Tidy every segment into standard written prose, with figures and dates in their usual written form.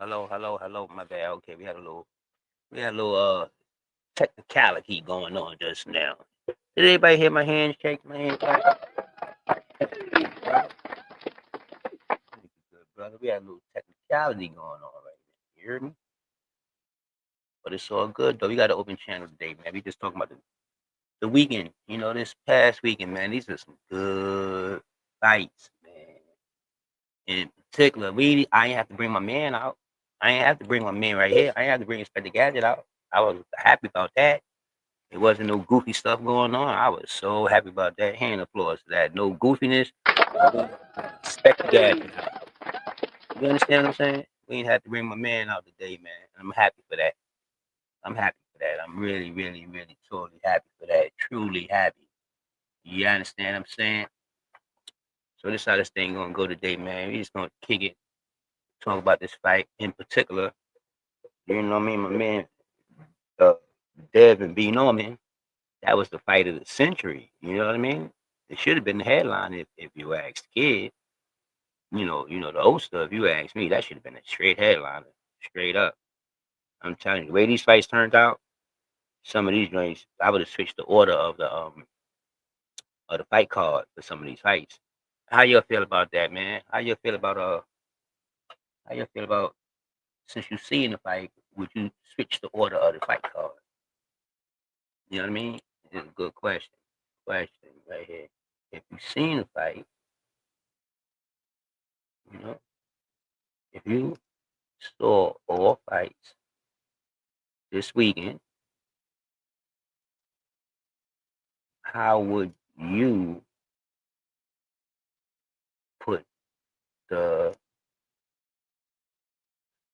Hello, hello, hello. My bad. Okay, we had a little technicality going on just now. Did anybody hear my hand shake? My hand clap? Brother, good brother. We had a little technicality going on right now. You hear me? But it's all good though. We got an open channel today, man. We just talking about the weekend. This past weekend, man. These are some good fights, man. In particular, I ain't have to bring my man out. I ain't have to bring my man right here. I ain't have to bring Inspector Gadget out. I was happy about that. It wasn't no goofy stuff going on. I was so happy about that. Hand applause to that. No goofiness. Inspector Gadget out. You understand what I'm saying? We ain't had to bring my man out today, man. I'm happy for that. I'm happy for that. I'm really, really, really, totally happy for that. Truly happy. You understand what I'm saying? So this how this thing gonna go today, man. We just gonna kick it, talk about this fight in particular. You know what I mean? My man, uh, Dev and B Norman, that was the fight of the century. You know what I mean? It should have been the headline if you asked Kid. The old stuff. You asked me, that should have been a straight headliner, straight up. I'm telling you, the way these fights turned out, some of these joints, I would have switched the order of the fight card for some of these fights. How you feel about that, man? How you feel about since you seen the fight, would you switch the order of the fight card? You know what I mean? It's a good question. Question right here. If you seen the fight, you know, if you saw all fights this weekend, how would you put the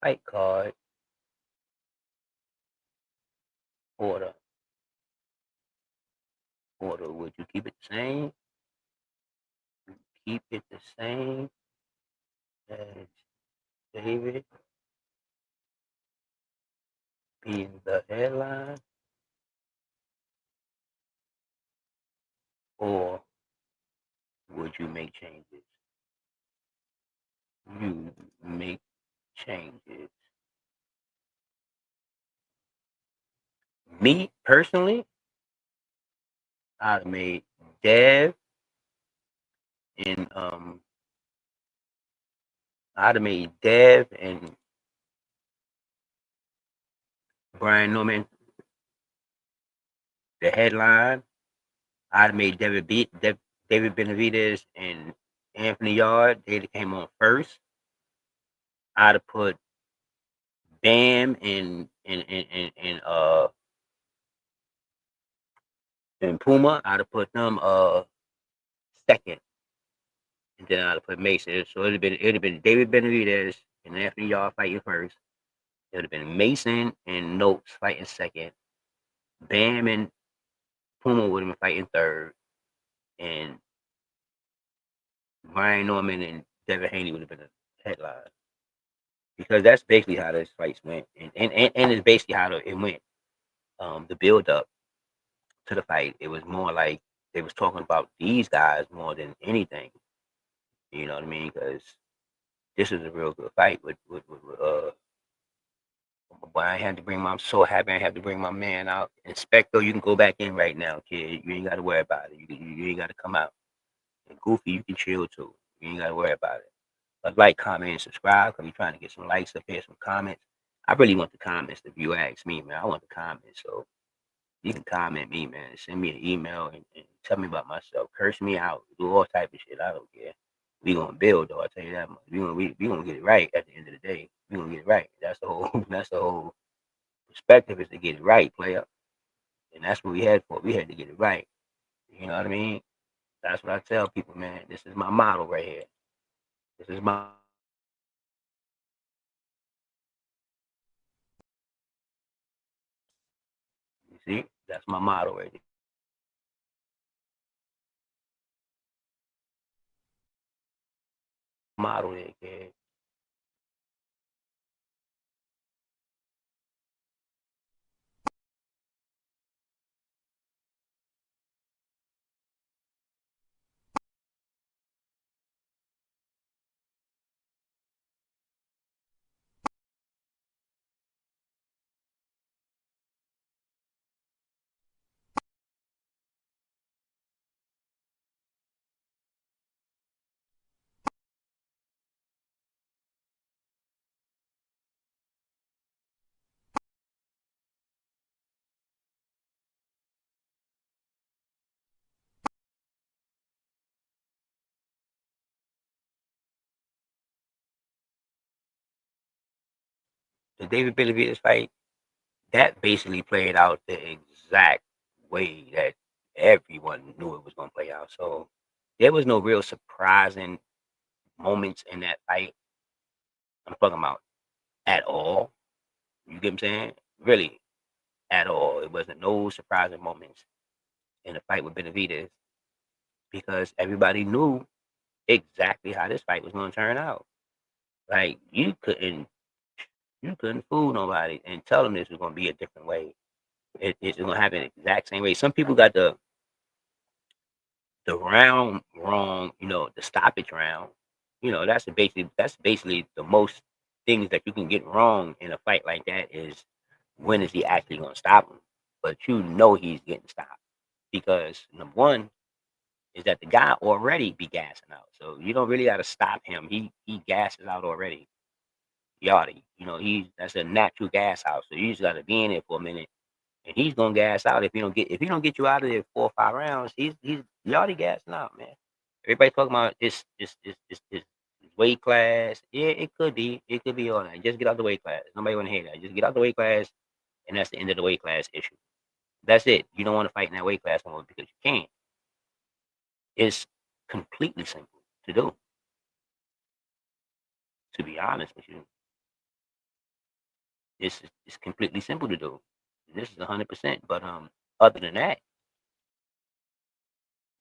fight card order? Would you keep it the same? Keep it the same as David being the headline, or would you make changes? You make changes. Me personally, I'd have made Dev and I'd have made Dev and Brian Norman the headline. I'd have made David Benavidez and Anthony Yard. They came on first. I'd have put Bam and Puma. I'd have put them second, and then I'd have put Mason. So it'd have been David Benavidez and Anthony Yard fighting first. It would have been Mason and Notes fighting second. Bam and Puma would have been fighting third, and Brian Norman and Devin Haney would have been a headline. Because that's basically how this fights went, and it's basically how it went. The build up to the fight, it was more like they was talking about these guys more than anything. You know what I mean? Because this is a real good fight. But I had to bring my. I'm so happy I had to bring my man out. Inspector, you can go back in right now, kid. You ain't got to worry about it. You ain't got to come out. And Goofy, you can chill too. You ain't got to worry about it. But like, comment, and subscribe because we're trying to get some likes up here, some comments. I really want the comments. If you ask me, man, I want the comments. So you can comment me, man. Send me an email and tell me about myself. Curse me out. Do all type of shit. I don't care. We gonna build though. I tell you that much. We gonna get it right at the end of the day. We gonna get it right. That's the whole. That's the whole perspective is to get it right, player. And that's what we had for. We had to get it right. You know what I mean? That's what I tell people, man. This is my model right here. This is my You see, that's my motto right there. Model there, kid. the David Benavidez fight, that basically played out the exact way that everyone knew it was going to play out. So there was no real surprising moments in that fight. I'm talking about at all. You get what I'm saying? Really, at all. It wasn't no surprising moments in the fight with Benavidez because everybody knew exactly how this fight was going to turn out. Like you couldn't fool nobody and tell them this was going to be a different way. It's going to happen the exact same way. Some people got the round wrong, the stoppage round. That's basically the most things that you can get wrong in a fight like that is when is he actually going to stop him? But he's getting stopped because number one is that the guy already be gassing out, so you don't really got to stop him. He gasses out already. Yachty, that's a natural gas out, so you just got to be in it for a minute and he's gonna gas out if he don't get you out of there 4 or 5 rounds. He's already gassing out, man. Everybody talking about this weight class. Yeah, it could be all that. Just get out the weight class. Nobody want to hear that. Just get out the weight class, and that's the end of the weight class issue. That's it. You don't want to fight in that weight class no more because you can't. It's completely simple to do. To be honest with you, it's completely simple to do. This is 100%. But other than that,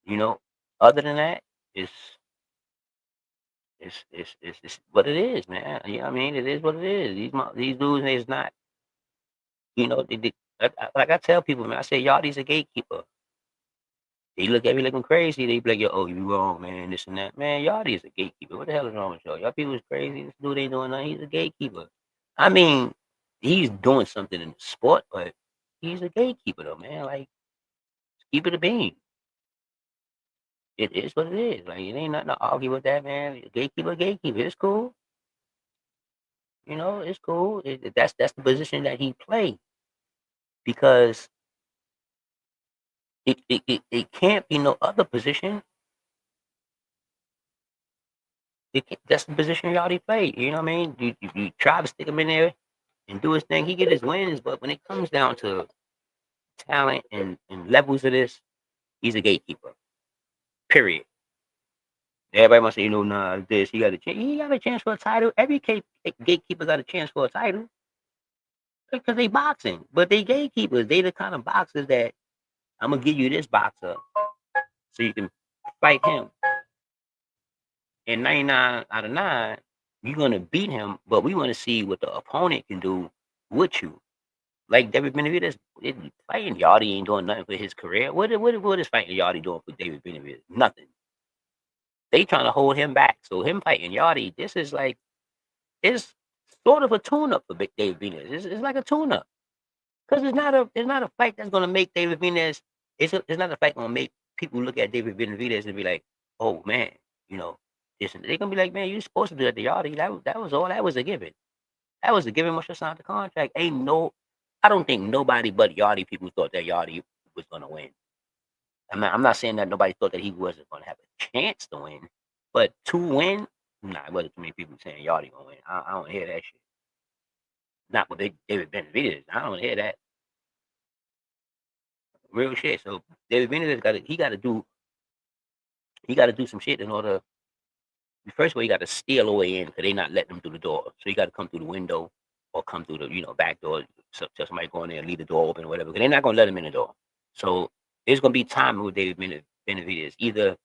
you know, other than that, it's it's what it is, man. You know what I mean? It is what it is. These dudes is not, like I tell people, man. I say, y'all, these a gatekeeper. They look at me looking crazy. They be like, yo, oh, you wrong, man. This and that, man. Y'all, these a gatekeeper. What the hell is wrong with y'all? Y'all people is crazy. This dude ain't doing nothing. He's a gatekeeper. I mean, he's doing something in the sport, but he's a gatekeeper, though, man. Like, keep it a bean. It is what it is. Like, it ain't nothing to argue with that, man. Gatekeeper, gatekeeper. It's cool. It's cool. That's the position that he played because it can't be no other position. That's the position he already played. You know what I mean? You try to stick him in there and do his thing. He get his wins, but when it comes down to talent and levels of this, he's a gatekeeper. Period. Everybody must say, nah, this he got a chance. He got a chance for a title. Every gatekeeper got a chance for a title because they boxing, but they gatekeepers. They the kind of boxers that I'm gonna give you this boxer so you can fight him. And 99 out of 9, you're gonna beat him, but we want to see what the opponent can do with you. Like David Benavidez, fighting Yachty ain't doing nothing for his career. What is fighting Yachty doing for David Benavidez? Nothing. They trying to hold him back. So him fighting Yachty, this is like it's sort of a tune-up for Big David Benavidez. It's like a tune-up because it's not a fight that's gonna make David Benavidez. It's not a fight gonna make people look at David Benavidez and be like, oh man, you know, they're gonna be like, man, you're supposed to do that to Yachty. That was all. That was a given. That was a given once you signed the contract. I don't think nobody but Yachty people thought that Yachty was gonna win. I'm not saying that nobody thought that he wasn't gonna have a chance to win, but to win, nah, it wasn't too many people saying Yachty gonna win. I don't hear that shit. Not with David Benavidez. I don't hear that real shit. So David Benavidez got to do some shit in order. First of all, you got to steal away in because they not letting them through the door. So you got to come through the window or come through the back door. So somebody go in there and leave the door open or whatever. Because they're not gonna let him in the door. So there's gonna be time with David Benavidez. Either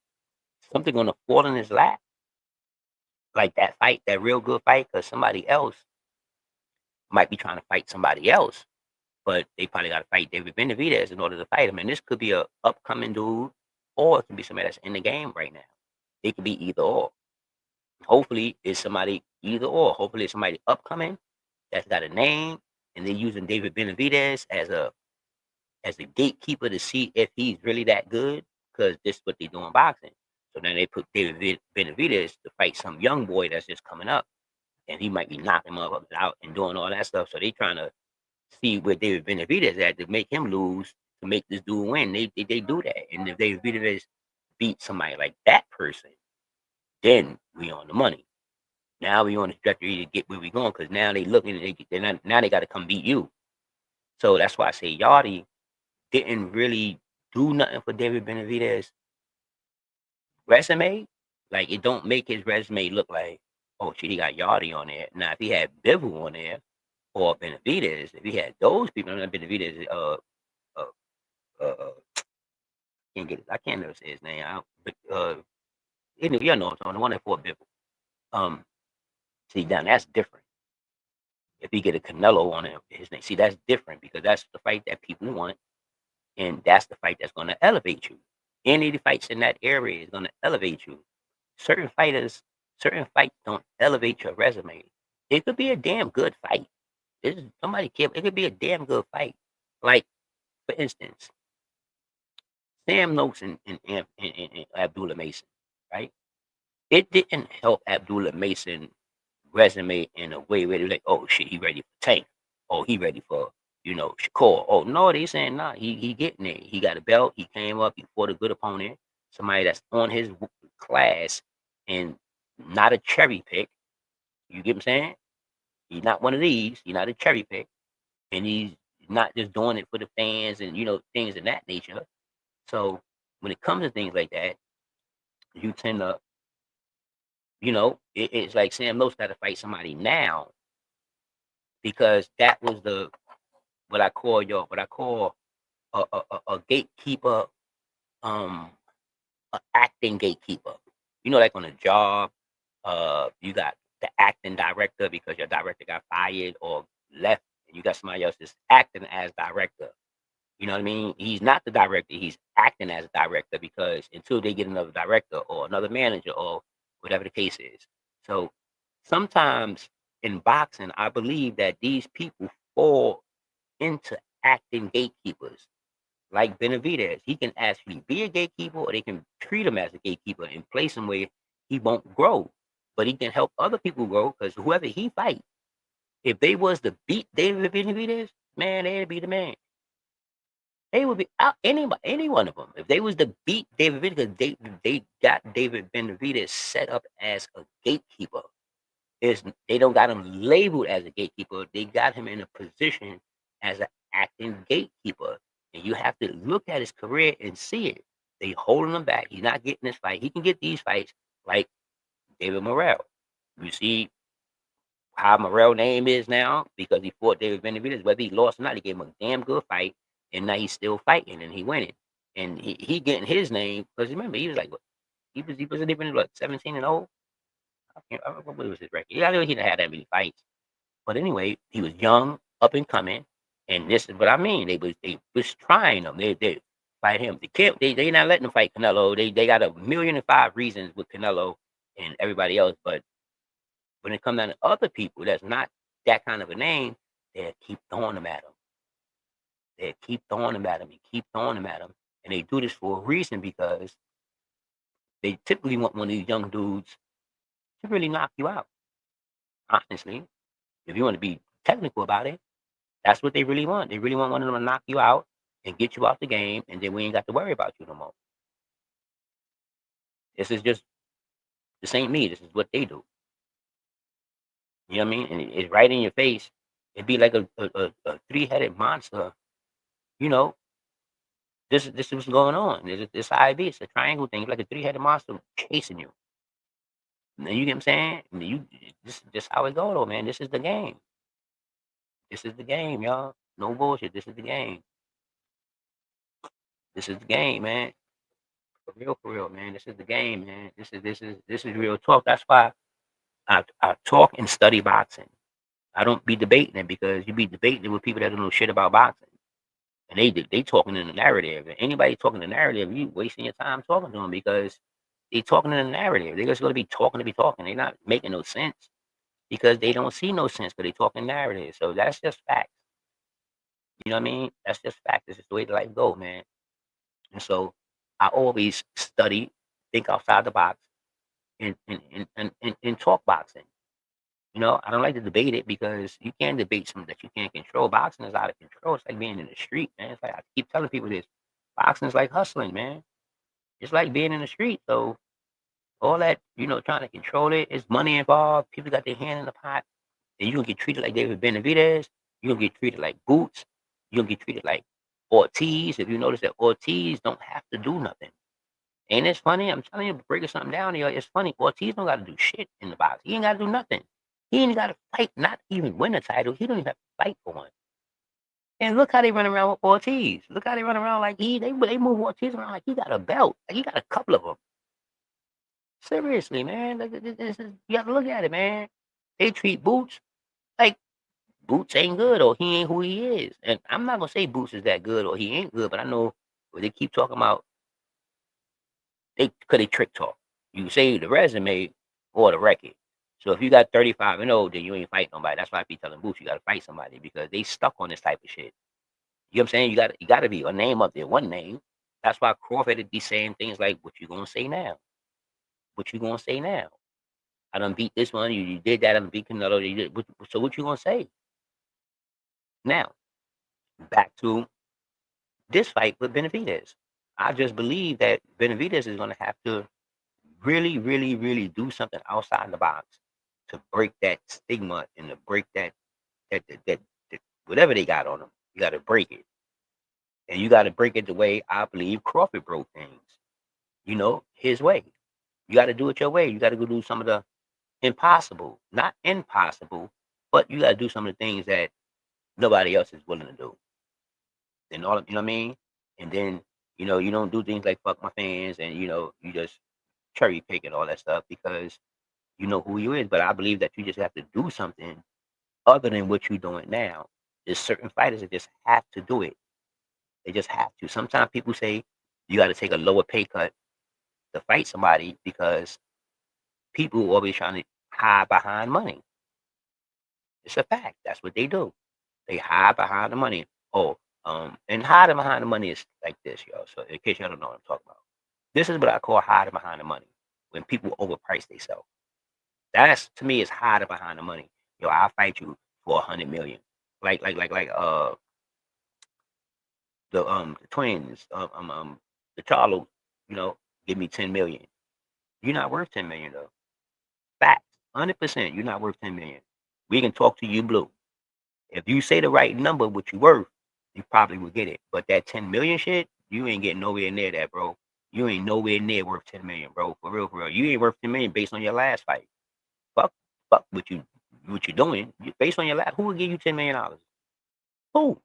something gonna fall in his lap, like that fight, that real good fight, because somebody else might be trying to fight somebody else, but they probably got to fight David Benavidez in order to fight him. And this could be a upcoming dude, or it could be somebody that's in the game right now. It could be either or. Hopefully, it's somebody either or. Hopefully, it's somebody upcoming that's got a name, and they're using David Benavidez as a gatekeeper to see if he's really that good, because this is what they do in boxing. So then they put David Benavidez to fight some young boy that's just coming up, and he might be knocking motherfuckers out and doing all that stuff. So they trying to see where David Benavidez at to make him lose, to make this dude win. They do that, and if David Benavidez beat somebody like that person, then we on the money. Now we on the trajectory to get where we going because now they looking, now they got to come beat you. So that's why I say Yachty didn't really do nothing for David Benavidez' resume. Like it don't make his resume look like, oh shit, he got Yachty on there. Now if he had Bivol on there or Benavidez, if he had those people, I mean, Benavidez, uh, uh, can't get it. I can't never say his name. But anyway, you know, what I'm talking, the one that fought Bivol. Um, see, now that's different. If he get a Canelo on his name, see, that's different because that's the fight that people want, and that's the fight that's going to elevate you. Any of the fights in that area is going to elevate you. Certain fights don't elevate your resume. It could be a damn good fight. Somebody care. It could be a damn good fight. Like for instance, Sam Noakes and Abdullah Mason, right? It didn't help Abdullah Mason resume in a way where they're like, oh shit, he ready for Tank. Oh, he ready for, Shakur. Oh no, they saying nah, he getting it. He got a belt, he came up, he fought a good opponent, somebody that's on his class and not a cherry pick. You get what I'm saying? He's not one of these, he's not a cherry pick. And he's not just doing it for the fans and things of that nature. So when it comes to things like that, you tend to, it's like Sam Lowe's got to fight somebody now because that was what I call a gatekeeper, um, a acting gatekeeper. Like on a job, you got the acting director because your director got fired or left, and you got somebody else that's acting as director. You know what I mean? He's not the director. He's acting as a director because until they get another director or another manager or whatever the case is. So sometimes in boxing, I believe that these people fall into acting gatekeepers. Like Benavidez, he can actually be a gatekeeper or they can treat him as a gatekeeper and place him where he won't grow. But he can help other people grow because whoever he fight, if they was to beat David Benavidez, man, they'd be the man. They would be out any one of them. If they was to beat David Benavidez, they got David Benavidez set up as a gatekeeper. They don't got him labeled as a gatekeeper. They got him in a position as an acting gatekeeper. And you have to look at his career and see it. They holding him back. He's not getting this fight. He can get these fights like David Morrell. You see how Morrell's name is now because he fought David Benavidez. Whether he lost or not, he gave him a damn good fight, and now he's still fighting and he winning. And he getting his name because remember he was like what? He wasn't even what 17-0. I remember what was his record. Yeah, I know he didn't have that many fights, but anyway, he was young, up and coming, and this is what I mean. They was trying him. They fight him. They not letting him fight Canelo. They got 1,000,005 reasons with Canelo and everybody else, but when it comes down to other people that's not that kind of a name, they keep throwing them at him. They keep throwing them at him and keep throwing them at him. And they do this for a reason because they typically want one of these young dudes to really knock you out. Honestly, if you want to be technical about it, that's what they really want. They really want one of them to knock you out and get you out the game, and then we ain't got to worry about you no more. This ain't me. This is what they do. You know what I mean? And it's right in your face. It'd be like a three-headed monster. You know, this is what's going on. This IB, it's a triangle thing. It's like a three-headed monster chasing you. And you get what I'm saying? And this how it go though, man. This is the game. This is the game, y'all. No bullshit. This is the game. This is the game, man. For real, man. This is the game, man. This is real talk. That's why I talk and study boxing. I don't be debating it because you be debating it with people that don't know shit about boxing. And they talking in the narrative. And anybody talking in the narrative, you wasting your time talking to them because they talking in the narrative. They're just gonna be talking to be talking. They're not making no sense because they don't see no sense because they talking narrative. So that's just fact. You know what I mean? That's just fact. This is the way the life go, man. And so I always study, think outside the box, and talk boxing. I don't like to debate it because you can't debate something that you can't control. Boxing is out of control. It's like being in the street, man. It's like I keep telling people this. Boxing is like hustling, man. It's like being in the street. So all that, trying to control it. It's money involved. People got their hand in the pot. And you're going to get treated like David Benavidez. You're going to get treated like Boots. You're going to get treated like Ortiz. If you notice that Ortiz don't have to do nothing. Ain't it funny? I'm telling you, breaking something down here. It's funny. Ortiz don't got to do shit in the box. He ain't got to do nothing. He ain't got to fight, not even win a title. He don't even have to fight for one. And look how they run around with Ortiz. Look how they run around like they move Ortiz around like he got a belt. Like he got a couple of them. Seriously, man. You have to look at it, man. They treat Boots like Boots ain't good or he ain't who he is. And I'm not gonna say Boots is that good or he ain't good, but I know they keep talking about they trick talk. You say the resume or the record. So if you got 35-0, then you ain't fight nobody. That's why I be telling Boots you gotta fight somebody because they stuck on this type of shit. You know what I'm saying? You gotta be a name up there, one name. That's why Crawford be saying things like, "What you gonna say now? What you gonna say now? I done beat this one. You did that. I done beat Canelo. So what you gonna say now?" Back to this fight with Benavidez. I just believe that Benavidez is gonna have to really, really, really do something outside the box to break that stigma and to break that whatever they got on them. You got to break it, and you got to break it the way I believe Crawford broke things. His way. You got to do it your way. You got to go do some of the impossible, not impossible, but you got to do some of the things that nobody else is willing to do. And all, you know what I mean? And then, you don't do things like fuck my fans and, you just cherry pick and all that stuff because you know who you is. But I believe that you just have to do something other than what you're doing now. There's certain fighters that just have to do it. They just have to. Sometimes people say you got to take a lower pay cut to fight somebody because people are always trying to hide behind money. It's a fact. That's what they do. They hide behind the money. Oh, and hiding behind the money is like this, yo. So in case y'all don't know what I'm talking about, this is what I call hiding behind the money. When people overprice themselves, that's to me is hiding behind the money. Yo, I'll fight you for 100 million. Like the twins, the Charlo, give me 10 million. You're not worth 10 million though. Facts, 100%. You're not worth 10 million. We can talk to you blue. If you say the right number, what you worth, you probably will get it. But that 10 million shit, you ain't getting nowhere near that, bro. You ain't nowhere near worth 10 million, bro. For real, for real. You ain't worth 10 million based on your last fight. Fuck what you doing. Based on your last, who would give you $10 million? Who?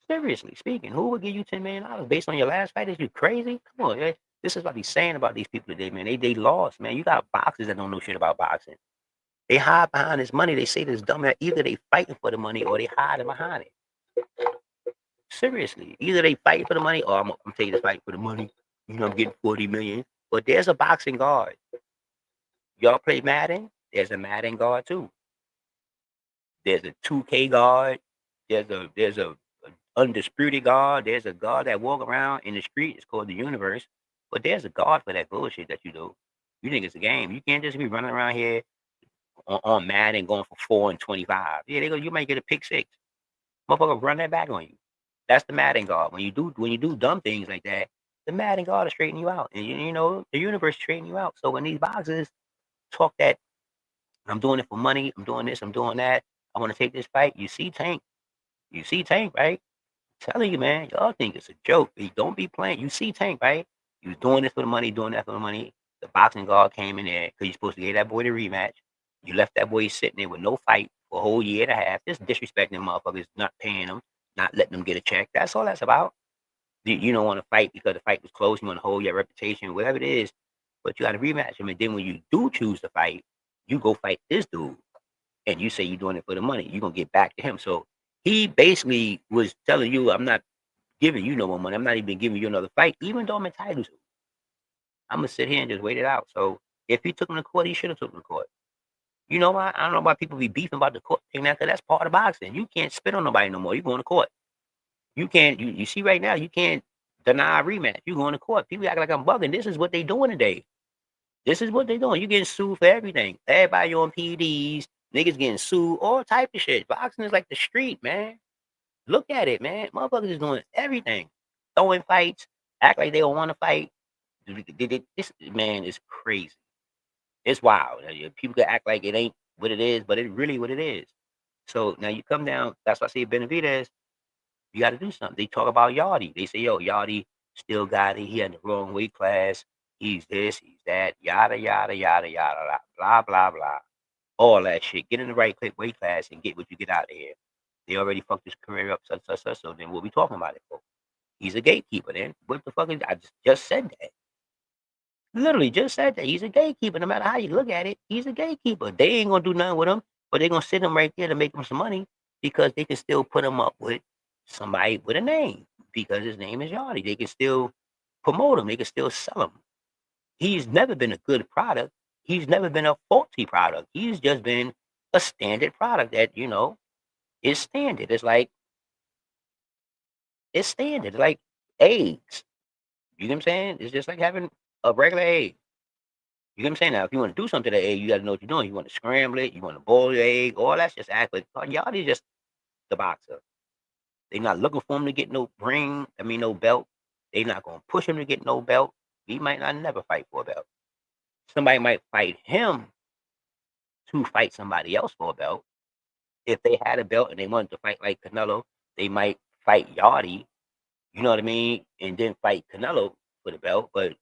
Seriously speaking, who would give you $10 million based on your last fight? Is you crazy? Come on, man. This is what he's saying about these people today, man. They lost, man. You got boxers that don't know shit about boxing. They hide behind this money. They say this dumb. Either they fighting for the money or they hiding behind it. Seriously, either they fighting for the money or I'm taking this fight for the money. I'm getting 40 million. But there's a boxing guard. Y'all play Madden? There's a Madden guard too. There's a 2K guard. There's a undisputed guard. There's a guard that walk around in the street. It's called the universe. But there's a guard for that bullshit that you do. You think it's a game. You can't just be running around here on Madden going for 4 and 25. Yeah, they go. You might get a pick six. Motherfucker, run that back on you. That's the Madden guard. When you do dumb things like that, the Madden guard will straighten you out, and the universe straighten you out. So when these boxers talk that I'm doing it for money, I'm doing this, I'm doing that, I want to take this fight. You see Tank, right? I'm telling you, man, y'all think it's a joke. Don't be playing. You see Tank, right? You was doing this for the money, doing that for the money. The boxing guard came in there because you're supposed to give that boy the rematch. You left that boy sitting there with no fight for a whole year and a half, just disrespecting motherfuckers, not paying them, not letting them get a check. That's all that's about. You don't want to fight because the fight was close. You want to hold your reputation, whatever it is. But you got to rematch him. And then when you do choose to fight, you go fight this dude. And you say you're doing it for the money. You're going to get back to him. So he basically was telling you, I'm not giving you no more money. I'm not even giving you another fight, even though I'm entitled to. I'm going to sit here and just wait it out. So if he took him to court, he should have took him to court. You know why? I don't know why people be beefing about the court thing now, because that's part of boxing. You can't spit on nobody no more. You're going to court. You can't, you see right now, you can't deny a rematch. You're going to court. People act like I'm bugging. This is what they doing today. This is what they doing. You getting sued for everything. Everybody on PDs, niggas getting sued, all type of shit. Boxing is like the street, man. Look at it, man. Motherfuckers is doing everything. Throwing fights, act like they don't want to fight. This man is crazy. It's wild. People can act like it ain't what it is, but it really what it is. So now you come down. That's why I say Benavidez. You got to do something. They talk about Yachty. They say, yo, Yachty still got it. He had the wrong weight class. He's this, he's that, yada, yada, yada, yada, blah, blah, blah. All that shit. Get in the right weight class and get what you get out of here. They already fucked his career up, such, such, such. So then what we talking about it for? He's a gatekeeper then. What the fuck is, I just said that. Literally just said that. He's a gatekeeper. No matter how you look at it, he's a gatekeeper. They ain't going to do nothing with him, but they're going to sit him right there to make him some money because they can still put him up with somebody with a name because his name is Yachty. They can still promote him. They can still sell him. He's never been a good product. He's never been a faulty product. He's just been a standard product that, is standard. It's standard. It's like eggs. You know what I'm saying? It's just like having a regular egg. You know what I'm saying? Now, if you want to do something to the egg, you got to know what you're doing. You want to scramble it. You want to boil the egg. All that's just act like y'all is just the boxer. They're not looking for him to get no ring. No belt. They're not going to push him to get no belt. He might not never fight for a belt. Somebody might fight him to fight somebody else for a belt. If they had a belt and they wanted to fight like Canelo, they might fight Yachty, you know what I mean, and then fight Canelo for the belt. But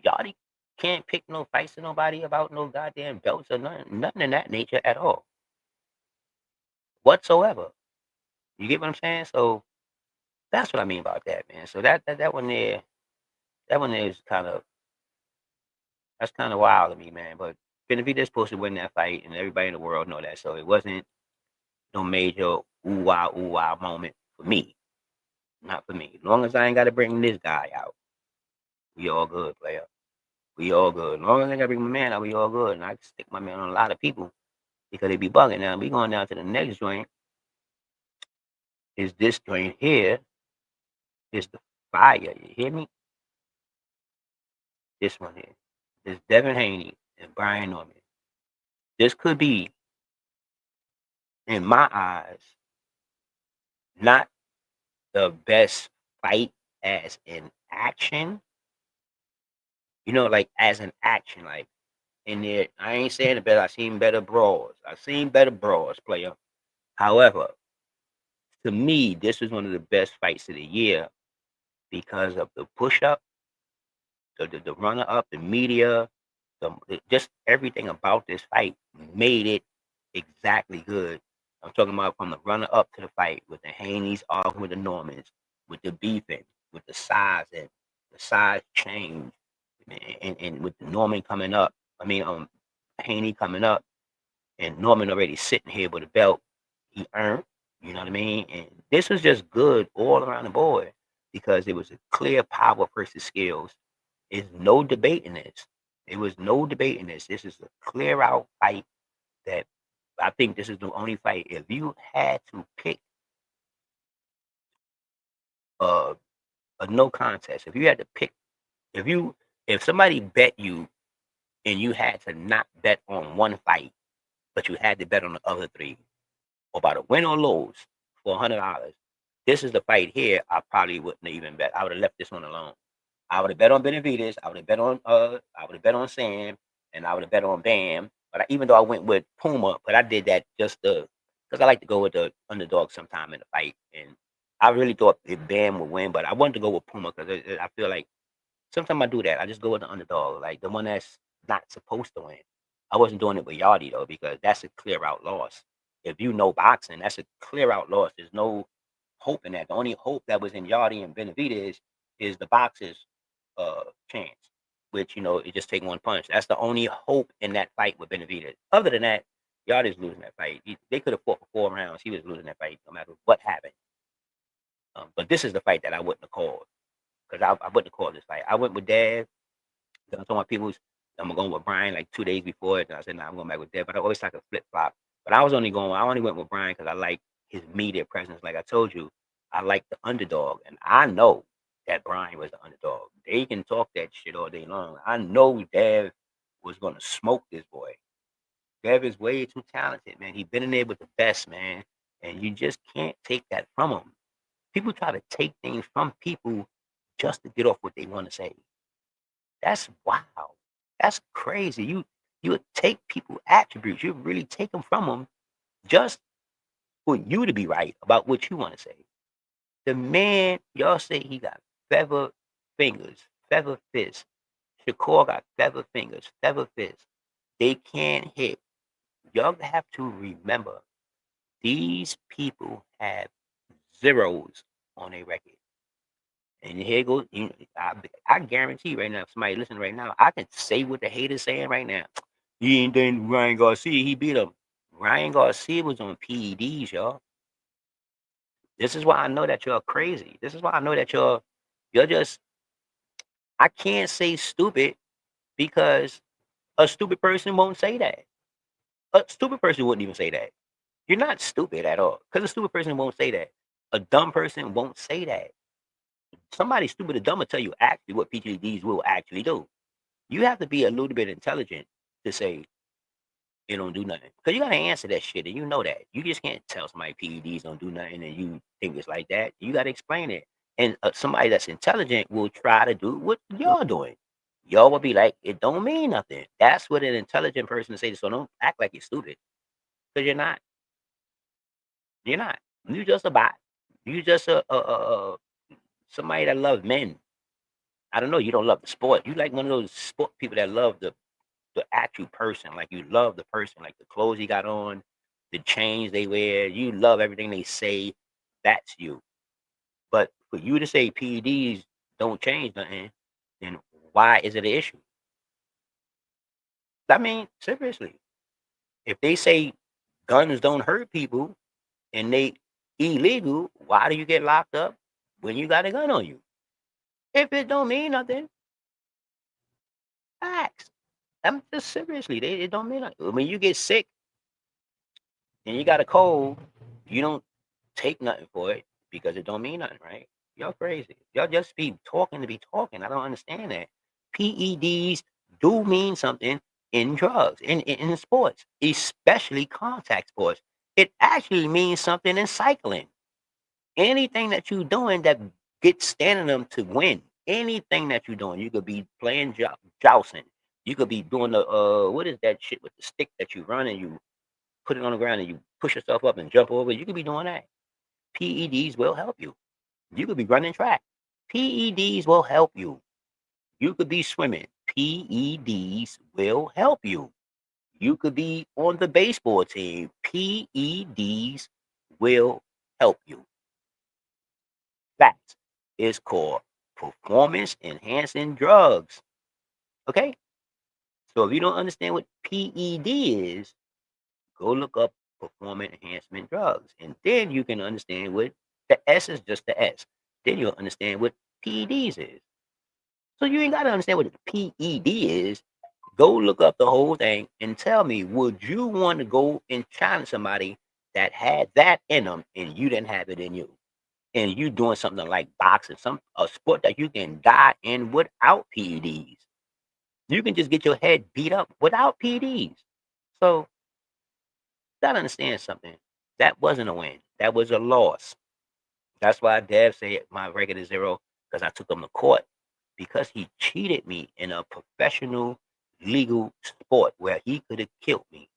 Yachty can't pick no fights to nobody about no goddamn belts or nothing in that nature at all, whatsoever. You get what I'm saying? So that's what I mean about that, man. So that one there, is that's kind of wild to me, man. But Benavidez supposed to win that fight, and everybody in the world know that. So it wasn't no major ooh wow moment for me. Not for me. As long as I ain't got to bring this guy out, we all good, player. We all good. As long as I got to bring my man out, we all good. And I can stick my man on a lot of people because they be bugging. Now, we going down to the next joint. Is this joint here? Is the fire. You hear me? This one here. This Devin Haney and Brian Norman. This could be, in my eyes, not the best fight as in action. Like as an action, like in there. I ain't saying it better. I seen better brawls. Player. However, to me, this was one of the best fights of the year because of the push up, the runner up, the media, just everything about this fight made it exactly good. I'm talking about from the runner up to the fight with the Haneys arguing with the Normans, with the beefing, with the size and the size change, and with the Norman coming up. Haney coming up, and Norman already sitting here with a belt he earned. You know what I mean? And this was just good all around the board because it was a clear power versus skills. There's no debate in this. There was no debate in this. This is a clear out fight that I think this is the only fight. If you had to pick a no contest, if you had to pick, if somebody bet you and you had to not bet on one fight, but you had to bet on the other three, or about a win or lose for $100, this is the fight here. I probably wouldn't even bet. I would have left this one alone. I would have bet on Benavidez. I would have bet on Sam, and I would have bet on Bam. But even though I went with Puma, but I did that just because I like to go with the underdog sometime in the fight. And I really thought that Bam would win, but I wanted to go with Puma because I feel like sometimes I do that. I just go with the underdog, like the one that's not supposed to win. I wasn't doing it with Yachty though because that's a clear out loss. If you know boxing, that's a clear out loss. There's no hope in that. The only hope that was in Yachty and Benavidez is the boxer's chance, which it just take one punch. That's the only hope in that fight with Benavidez. Other than that, Yachty's losing that fight. They could have fought for 4 rounds. He was losing that fight no matter what happened. But this is the fight that I wouldn't have called because I wouldn't have called this fight. I went with Dad. I told my people I'm going with Brian like 2 days before it. And I said, nah, I'm going back with Dad. But I always like a flip flop. But I only went with Brian because I like his media presence. Like I told you, I like the underdog. And I know that Brian was the underdog. They can talk that shit all day long. I know Dev was going to smoke this boy. Dev is way too talented, man. He's been in there with the best, man. And you just can't take that from him. People try to take things from people just to get off what they want to say. That's wow. That's crazy. You would take people attributes. You really take them from them just for you to be right about what you want to say. The man, y'all say he got feather fingers, feather fists. Shakur got feather fingers, feather fists. They can't hit. Y'all have to remember these people have zeros on a record. And here goes, I guarantee right now, if somebody listening right now, I can say what the haters saying right now. He ain't done Ryan Garcia, he beat him. Ryan Garcia was on PEDs, y'all. This is why I know that y'all crazy. This is why I know that you're just, I can't say stupid because a stupid person won't say that. A stupid person wouldn't even say that. You're not stupid at all because a stupid person won't say that. A dumb person won't say that. Somebody stupid or dumb will tell you actually what PTDs will actually do. You have to be a little bit intelligent to say it don't do nothing. Because you got to answer that shit and you know that. You just can't tell somebody PEDs don't do nothing and you think it's like that. You got to explain it. And somebody that's intelligent will try to do what y'all doing. Y'all will be like, it don't mean nothing. That's what an intelligent person say. So don't act like you're stupid. Because you're not. You're not. You just a bot. You just a somebody that loves men. I don't know. You don't love the sport. You like one of those sport people that love the actual person. Like you love the person, like the clothes he got on, the chains they wear. You love everything they say. That's you. But for you to say PEDs don't change nothing, then why is it an issue? I mean, seriously, if they say guns don't hurt people and they illegal, why do you get locked up when you got a gun on you? If it don't mean nothing, facts. I'm just seriously, it don't mean nothing. When you get sick and you got a cold, you don't take nothing for it because it don't mean nothing, right? Y'all crazy. Y'all just be talking to be talking. I don't understand that. PEDs do mean something in drugs, in sports, especially contact sports. It actually means something in cycling. Anything that you're doing that gets standing them to win. Anything that you're doing, you could be playing jousting. You could be doing the what is that shit with the stick that you run and you put it on the ground and you push yourself up and jump over. You could be doing that. PEDs will help you. You could be running track. PEDs will help you. You could be swimming. PEDs will help you. You could be on the baseball team. PEDs will help you. Fact is called performance enhancing drugs. Okay? So if you don't understand what PED is, go look up performance enhancement drugs. And then you can understand what the S is just the S. Then you'll understand what PEDs is. So you ain't got to understand what the PED is. Go look up the whole thing and tell me, would you want to go and challenge somebody that had that in them and you didn't have it in you? And you doing something like boxing, a sport that you can die in without PEDs. You can just get your head beat up without PEDs. So gotta understand something. That wasn't a win. That was a loss. That's why Dev said my record is 0 because I took him to court because he cheated me in a professional legal sport where he could have killed me.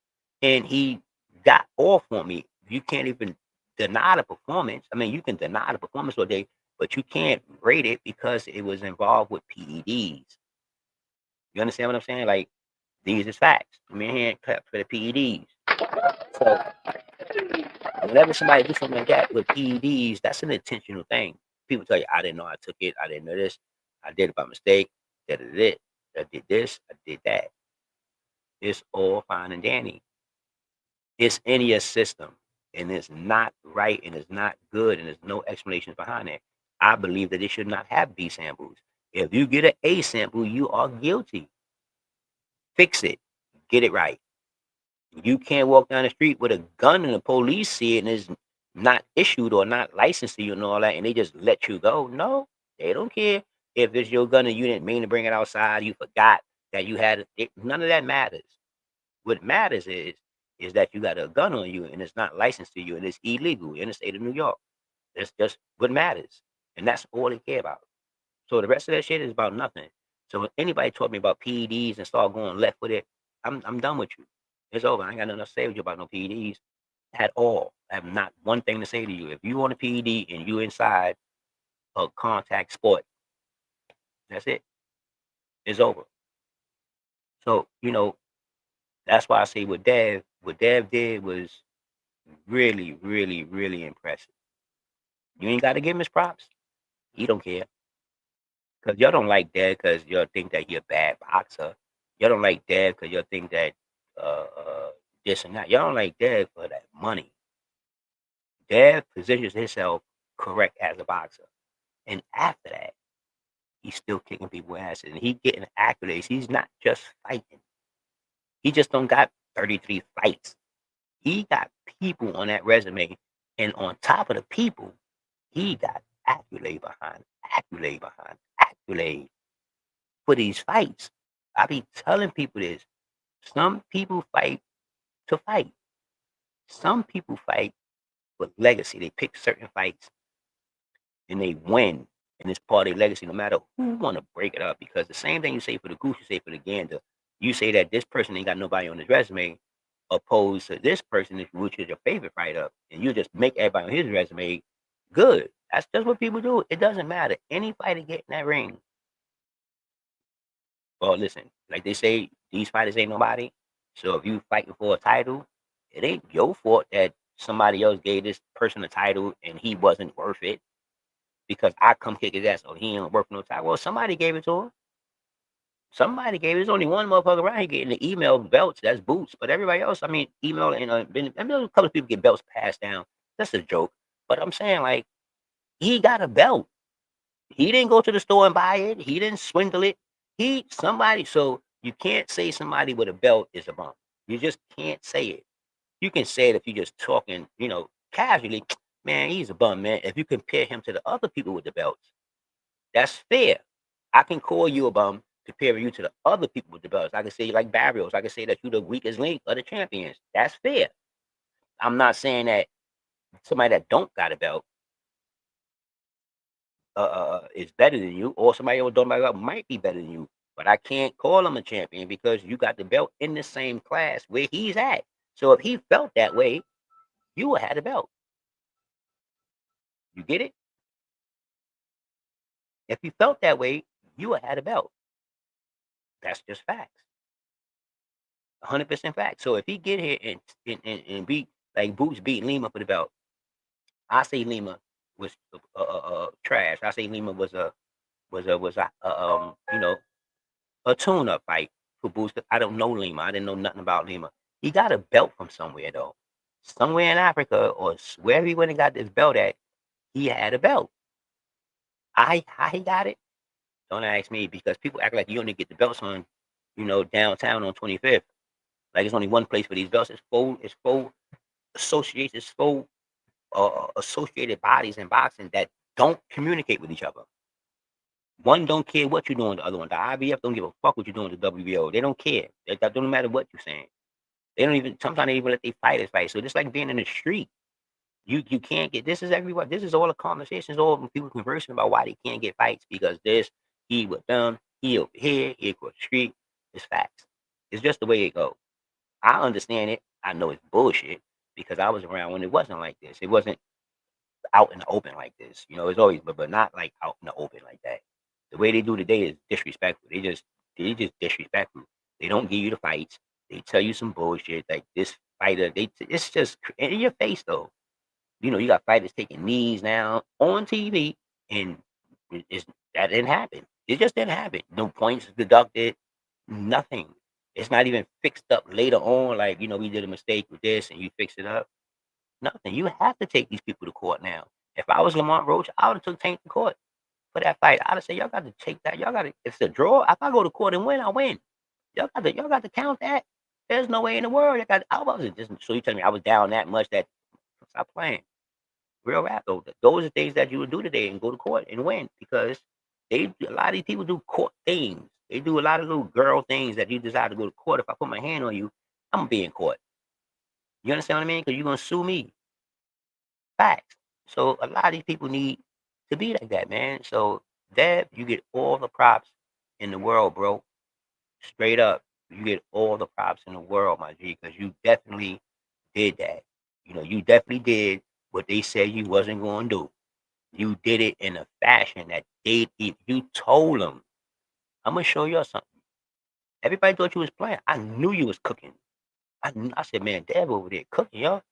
And he got off on me. You can't even deny the performance. I mean, you can deny the performance all day, but you can't rate it because it was involved with PEDs. You understand what I'm saying? Like, these is facts. I mean, hand clap for the PEDs. So whenever somebody do something like that with PEDs, that's an intentional thing. People tell you, I didn't know I took it. I didn't know this. I did it by mistake. I did this. I did that. It's all fine and dandy. It's in your system and it's not right and it's not good and there's no explanations behind it. I believe that it should not have B samples. If you get an A sample, you are guilty. Fix it. Get it right. You can't walk down the street with a gun and the police see it and it's not issued or not licensed to you and all that, and they just let you go. No, they don't care if it's your gun and you didn't mean to bring it outside. You forgot that you had it. None of that matters. What matters is that you got a gun on you and it's not licensed to you and it's illegal in the state of New York. That's just what matters, and that's all they care about. So the rest of that shit is about nothing. So if anybody told me about PEDs and start going left with it, I'm done with you. It's over. I ain't got nothing to say with you about no PEDs at all. I have not one thing to say to you. If you want a PED and you inside a contact sport, that's it. It's over. So, that's why I say what Dev did was really, really, really impressive. You ain't got to give him his props. He don't care. Because y'all don't like Dev because y'all think that he a bad boxer. Y'all don't like Dev because y'all think that uh, uh, this and that. Y'all don't like Dev for that money. Dev positions himself correct as a boxer. And after that, he's still kicking people's asses. And he getting accolades. He's not just fighting. He just don't got 33 fights. He got people on that resume. And on top of the people, he got accolade for these fights. I be telling people this. Some people fight to fight. Some people fight for legacy. They pick certain fights and they win. And it's part of their legacy, no matter who want to break it up. Because the same thing you say for the goose, you say for the gander. You say that this person ain't got nobody on his resume, opposed to this person, which is your favorite fighter, and you just make everybody on his resume good. That's just what people do. It doesn't matter. Any fighter get in that ring. Well, listen, like they say, these fighters ain't nobody. So if you fighting for a title, it ain't your fault that somebody else gave this person a title and he wasn't worth it because I come kick his ass. Oh, he ain't worth no title. Well, somebody gave it to him. Somebody gave it. There's only one motherfucker around here getting the email belts. That's Boots. But everybody else, I mean, email and I know a couple of people get belts passed down. That's a joke. But I'm saying, like, he got a belt. He didn't go to the store and buy it. He didn't swindle it. So you can't say somebody with a belt is a bum. You just can't say it. You can say it if you're just talking, casually. Man, he's a bum, man. If you compare him to the other people with the belts, that's fair. I can call you a bum, comparing you to the other people with the belts. I can say like Barrios. I can say that you're the weakest link of the champions. That's fair. I'm not saying that somebody that don't got a belt is better than you, or somebody else don't belt might be better than you. But I can't call him a champion because you got the belt in the same class where he's at. So if he felt that way, you would have had a belt. You get it? If you felt that way, you would have had a belt. That's just facts. 100% fact. So if he get here and beat like Boots beat Lima for the belt, I say Lima was trash. I say Lima was a tune up fight for Boots. I don't know Lima. I didn't know nothing about Lima. He got a belt from somewhere though, somewhere in Africa or wherever he went and got this belt at. He had a belt. How he got it? Don't ask me because people act like you only get the belts on, downtown on 25th. Like it's only one place for these belts. It's full associations, it's full associated bodies in boxing that don't communicate with each other. One don't care what you're doing, the other one. The IBF don't give a fuck what you're doing to the WBO. They don't care. That don't matter what you're saying. They don't even sometimes they even let their fighters fight. So just like being in the street, you can't get this is everyone. This is all the conversations, all the people conversing about why they can't get fights because this, he with them, he over here, he across the street. It's facts. It's just the way it goes. I understand it. I know it's bullshit because I was around when it wasn't like this. It wasn't out in the open like this. It's always but not like out in the open like that. The way they do today is disrespectful. They just disrespectful. They don't give you the fights. They tell you some bullshit like this fighter. It's just in your face though. You got fighters taking knees now on TV, and that didn't happen. It just didn't happen. No points deducted, nothing. It's not even fixed up later on. Like we did a mistake with this, and you fix it up. Nothing. You have to take these people to court now. If I was Lamont Roach, I would have took Tank to court for that fight. I'd have said, y'all got to take that. Y'all got to. If it's a draw, if I go to court and win, I win. Y'all got to count that. There's no way in the world. I wasn't just so you telling me I was down that much that stop playing. Real rap though. Those are things that you would do today and go to court and win because a lot of these people do court things. They do a lot of little girl things that you decide to go to court. If I put my hand on you, I'm gonna be in court. You understand what I mean? Because you're gonna sue me. Facts. So a lot of these people need to be like that, man. So Deb, you get all the props. in the world, bro. Straight up. You get all the props in the world, my G, because you definitely did that. You definitely did what they said you wasn't going to do. You did it in a fashion that you told them, I'm going to show you something. Everybody thought you was playing. I knew you was cooking. I said, man, Dad over there cooking, yo.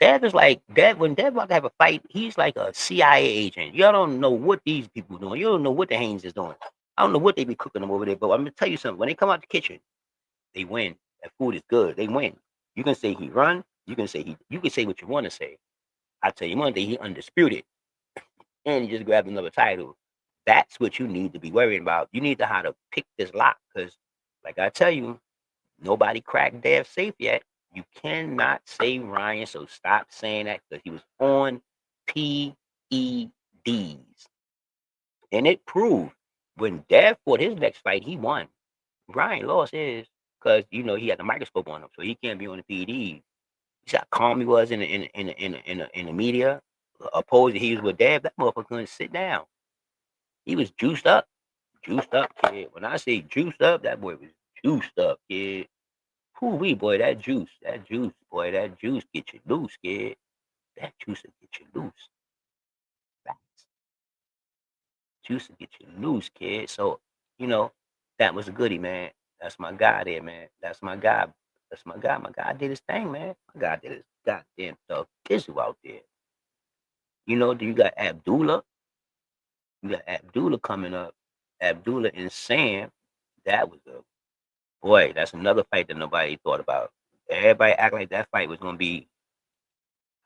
Dad is like, Dad, when Dad about to have a fight, he's like a CIA agent. Y'all don't know what these people doing. You don't know what the Haynes is doing. I don't know what they be cooking them over there, but I'm going to tell you something. When they come out the kitchen, they win. That food is good. They win. You can say he run. You can say what you want to say. I tell you one day, he undisputed. And he just grabbed another title. That's what you need to be worrying about. You need to how to pick this lock because, like I tell you, nobody cracked Dev safe yet. You cannot say Ryan, so stop saying that because he was on PEDs. And it proved when Dev fought his next fight, he won. Ryan lost his because he had the microscope on him, so he can't be on the PEDs. You see how calm he was in the media, opposed to he was with Dev. That motherfucker couldn't sit down. He was juiced up, kid. When I say juiced up, that boy was juiced up, kid. Whoo wee, boy, boy, that juice get you loose, kid. That juice will get you loose. Facts. Juice will get you loose, kid. So, you know, that was a goodie, man. That's my guy there, man. That's my guy. That's my guy. My guy did his thing, man. My guy did his goddamn stuff. Kizu out there. You got Abdullah. You got Abdullah coming up. Abdullah and Sam. That was a boy. That's another fight that nobody thought about. Everybody act like that fight was gonna be.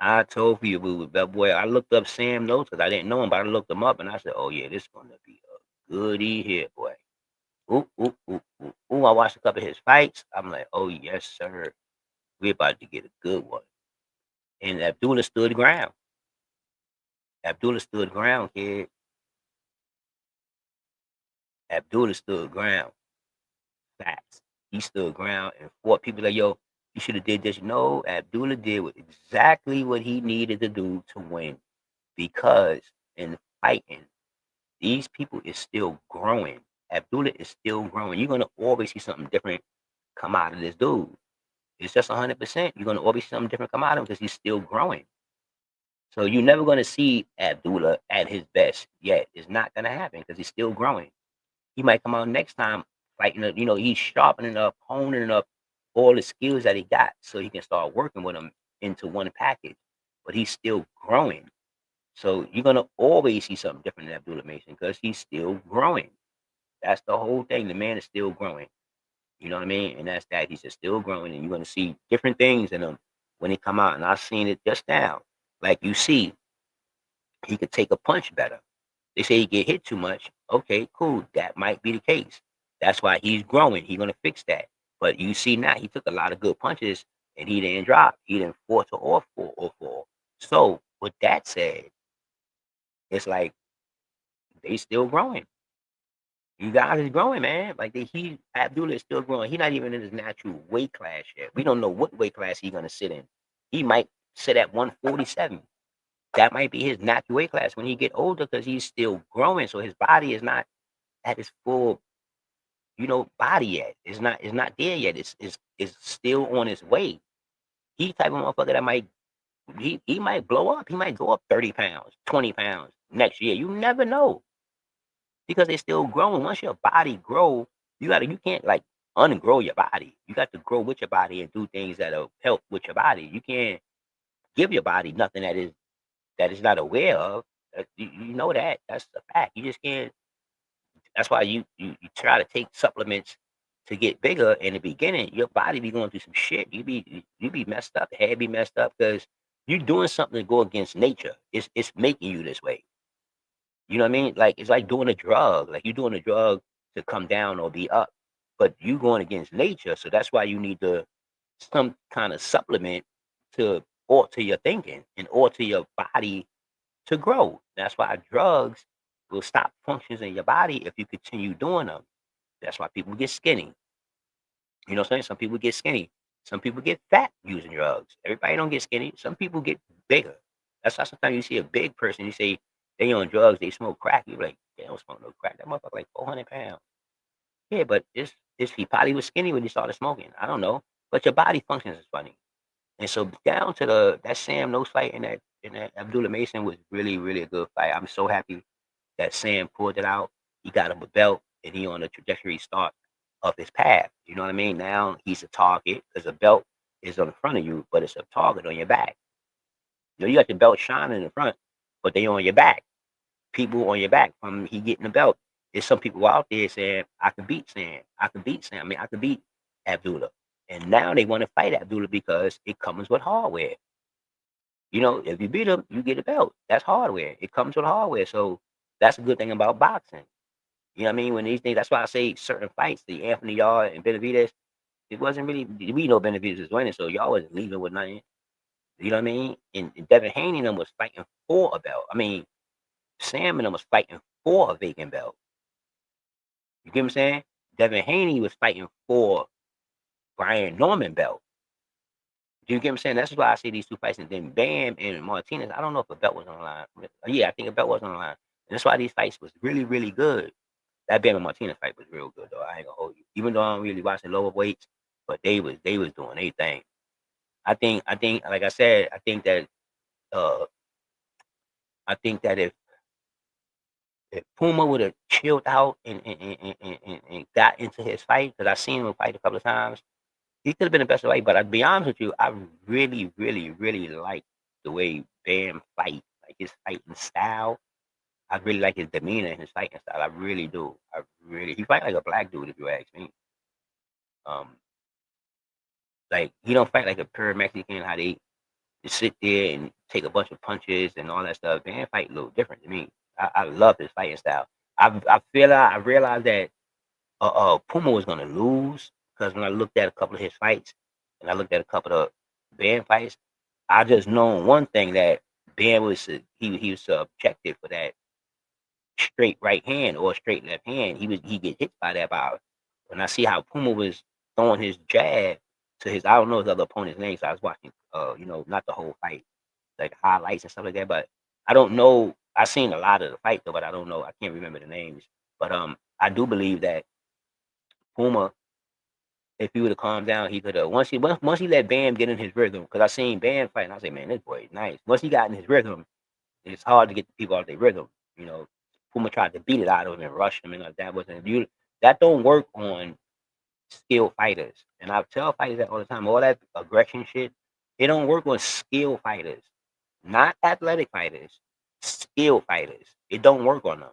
I told you, that boy. I looked up Sam notes because I didn't know him, but I looked him up and I said, "Oh yeah, this is gonna be a goodie here, boy." Ooh, ooh, ooh, ooh, ooh. I watched a couple of his fights. I'm like, "Oh yes, sir. We're about to get a good one." And Abdullah stood ground. Abdullah stood ground, kid. Abdullah stood ground. Facts. He stood ground and fought people like, yo, you should have did this. No, Abdullah did exactly what he needed to do to win. Because in fighting, these people is still growing. Abdullah is still growing. You're gonna always see something different come out of this dude. It's just 100%. You're gonna always see something different come out of him because he's still growing. So you're never gonna see Abdullah at his best yet. It's not gonna happen because he's still growing. He might come out next time fighting. He's sharpening up, honing up all the skills that he got, so he can start working with them into one package. But he's still growing, so you're gonna always see something different in Abdullah Mason because he's still growing. That's the whole thing. The man is still growing. You know what I mean? And that's that. He's just still growing, and you're gonna see different things in him when he come out. And I've seen it just now. Like you see, he could take a punch better. They say he get hit too much. Okay, cool. That might be the case. That's why he's growing. He's gonna fix that. But you see now, he took a lot of good punches and he didn't drop. He didn't fall to or fall. So with that said, it's like they still growing. You guys is growing, man. Like Abdullah is still growing. He's not even in his natural weight class yet. We don't know what weight class he's gonna sit in. He might sit at 147. That might be his natural weight class when he get older because he's still growing. So his body is not at his full, body yet. It's not there yet. It's still on its way. He type of motherfucker that he might blow up. He might go up 30 pounds, 20 pounds next year. You never know because they're still growing. Once your body grow, you can't like ungrow your body. You got to grow with your body and do things that'll help with your body. You can't give your body nothing that is not aware of. You know that. That's a fact. You just can't. That's why you try to take supplements to get bigger. In the beginning, your body be going through some shit. You be messed up. Head be messed up because you're doing something to go against nature. It's making you this way. You know what I mean? Like it's like doing a drug. Like you're doing a drug to come down or be up, but you going against nature. So that's why you need some kind of supplement to alter your thinking and alter your body to grow. That's why drugs will stop functions in your body if you continue doing them. That's why people get skinny. You know what I'm saying? Some people get skinny. Some people get fat using drugs. Everybody don't get skinny. Some people get bigger. That's why sometimes you see a big person, you say they on drugs, they smoke crack. You're like, they don't smoke no crack. That motherfucker like 400 pounds. Yeah, but it's he probably was skinny when he started smoking. I don't know, but your body functions is funny. And so down to that Sam Nose fight and that Abdullah Mason was really really a good fight. I'm so happy that Sam pulled it out. He got him a belt, and he on the trajectory start of his path. You know what I mean? Now he's a target because a belt is on the front of you, but it's a target on your back. You know, you got the belt shining in the front, but they on your back. People on your back from he getting the belt. There's some people out there saying, I can beat Sam. I can beat Sam. I mean, I can beat Abdullah. And now they want to fight Abdullah because it comes with hardware. You know, if you beat him, you get a belt. That's hardware. It comes with hardware. So that's a good thing about boxing. You know what I mean? When these things, that's why I say certain fights, the Anthony Yard and Benavidez, it wasn't really, we know Benavidez was winning, so y'all wasn't leaving with nothing. You know what I mean? And Devin Haney and them was fighting for a belt. I mean, Sam and them was fighting for a vacant belt. You get what I'm saying? Devin Haney was fighting for Brian Norman belt. Do you get what I'm saying? That's why I say these two fights. And then Bam and Martinez, I don't know if a belt was on the line. Yeah, I think a belt was on the line. And that's why these fights was really, really good. That Bam and Martinez fight was real good though. I ain't gonna hold you. Even though I don't really watch the lower weights, but they was doing their thing. I think like I said, uh I think that if Puma would have chilled out and got into his fight, because I seen him fight a couple of times, he could have been the best fight. But I'll be honest with you, I really, really, really like the way Bam fight, like his fighting style. I really like his demeanor and his fighting style. I really do. He fight like a black dude, if you ask me. Um, like he don't fight like a pure Mexican, how they just sit there and take a bunch of punches and all that stuff. Bam fight a little different to me. I love his fighting style. I realized that Puma was gonna lose because when I looked at a couple of his fights and I looked at a couple of Bam fights, I just know one thing that Bam was he was subjected for that straight right hand or straight left hand. He get hit by that by when I see how Puma was throwing his jab to his, I don't know his other opponent's name, so I was watching not the whole fight, like highlights and stuff like that. But I don't know. I seen a lot of the fight though, but I don't know. I can't remember the names. But I do believe that Puma, if he would have calmed down, he could have once he let Bam get in his rhythm. Because I seen Bam fight, and I say, man, this boy is nice. Once he got in his rhythm, it's hard to get the people out of their rhythm. You know, Puma tried to beat it out of him and rush him, and that wasn't you. That don't work on skilled fighters. And I tell fighters that all the time. All that aggression shit, it don't work on skilled fighters, not athletic fighters. Skilled fighters, it don't work on them.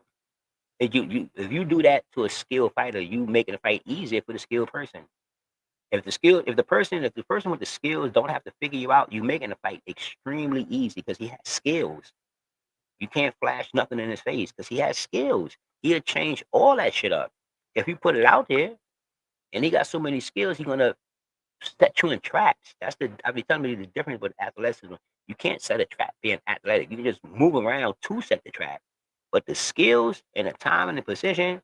If you do that to a skilled fighter, you making the fight easier for the skilled person. If the person with the skills don't have to figure you out, you making the fight extremely easy because he has skills. You can't flash nothing in his face because he has skills. He'll change all that shit up. If you put it out there and he got so many skills, he's gonna set you in traps. I be telling you the difference with athleticism. You can't set a trap being athletic. You can just move around to set the trap. But the skills and the time and the position,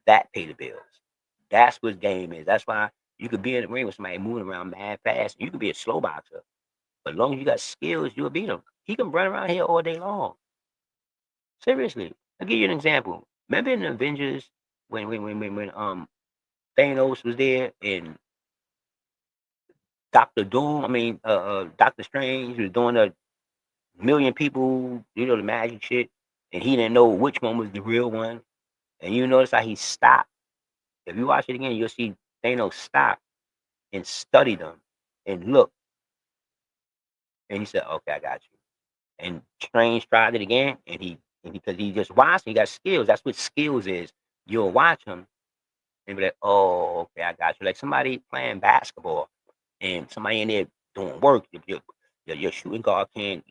that pay the bills. That's what game is. That's why you could be in the ring with somebody moving around mad fast. You could be a slow boxer. But as long as you got skills, you'll beat him. He can run around here all day long. Seriously. I'll give you an example. Remember in the Avengers when Thanos was there and Doctor Doom, Doctor Strange was doing a million people, the magic shit, and he didn't know which one was the real one. And you notice how he stopped. If you watch it again, you'll see Thanos stop and study them and look. And he said, okay, I got you. And Strange tried it again, and because he just watched, he got skills. That's what skills is. You'll watch him and be like, oh, okay, I got you. Like somebody playing basketball and somebody in there doing work. Your shooting guard can't